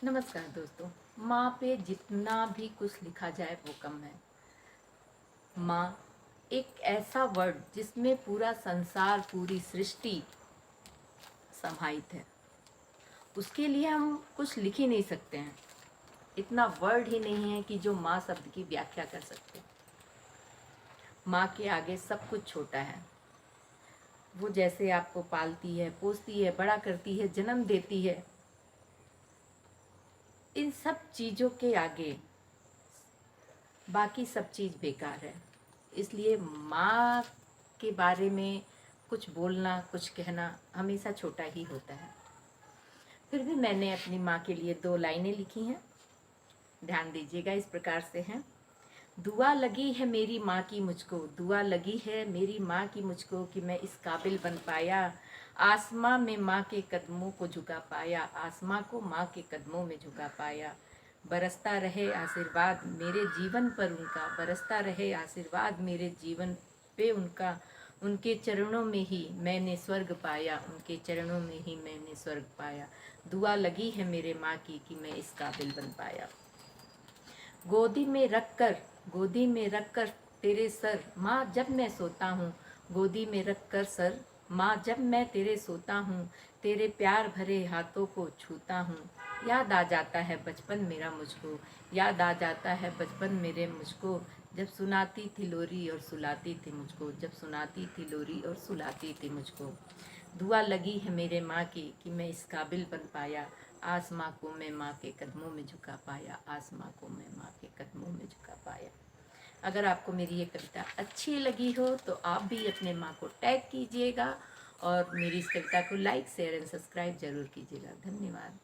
नमस्कार दोस्तों। माँ पे जितना भी कुछ लिखा जाए वो कम है। माँ एक ऐसा वर्ड जिसमें पूरा संसार, पूरी सृष्टि समाहित है। उसके लिए हम कुछ लिख ही नहीं सकते हैं। इतना वर्ड ही नहीं है कि जो माँ शब्द की व्याख्या कर सकते। माँ के आगे सब कुछ छोटा है। वो जैसे आपको पालती है, पोसती है, बड़ा करती है, जन्म देती है, इन सब चीज़ों के आगे बाकी सब चीज़ बेकार है। इसलिए माँ के बारे में कुछ बोलना, कुछ कहना हमेशा छोटा ही होता है। फिर भी मैंने अपनी माँ के लिए 2 लाइनें लिखी हैं। ध्यान दीजिएगा, इस प्रकार से हैं। दुआ लगी है मेरी माँ की मुझको, दुआ लगी है मेरी माँ की मुझको कि मैं इस काबिल बन पाया, आसमां में माँ के कदमों को झुका पाया, आसमां को माँ के कदमों में झुका पाया। बरसता रहे आशीर्वाद मेरे जीवन पर उनका, बरसता रहे आशीर्वाद मेरे जीवन पे उनका, उनके चरणों में ही मैंने स्वर्ग पाया, उनके चरणों में ही मैंने स्वर्ग पाया। दुआ लगी है मेरे माँ की कि मैं इस काबिल बन पाया। गोदी में रखकर, गोदी में रखकर तेरे सर माँ जब मैं सोता हूँ, गोदी में रखकर सर माँ जब मैं तेरे सोता हूँ, तेरे प्यार भरे हाथों को छूता हूँ। याद आ जाता है बचपन मेरा मुझको, याद आ जाता है बचपन मेरे मुझको, जब सुनाती थी लोरी और सुलाती थी मुझको, जब सुनाती थी लोरी और सुलाती थी मुझको। दुआ लगी है मेरे माँ की कि मैं इस काबिल बन पाया, आसमां को मैं माँ के कदमों में झुका पाया, आसमां को मैं माँ के कदमों में झुका पाया। अगर आपको मेरी ये कविता अच्छी लगी हो तो आप भी अपने माँ को टैग कीजिएगा और मेरी इस कविता को लाइक, शेयर एंड सब्सक्राइब जरूर कीजिएगा। धन्यवाद।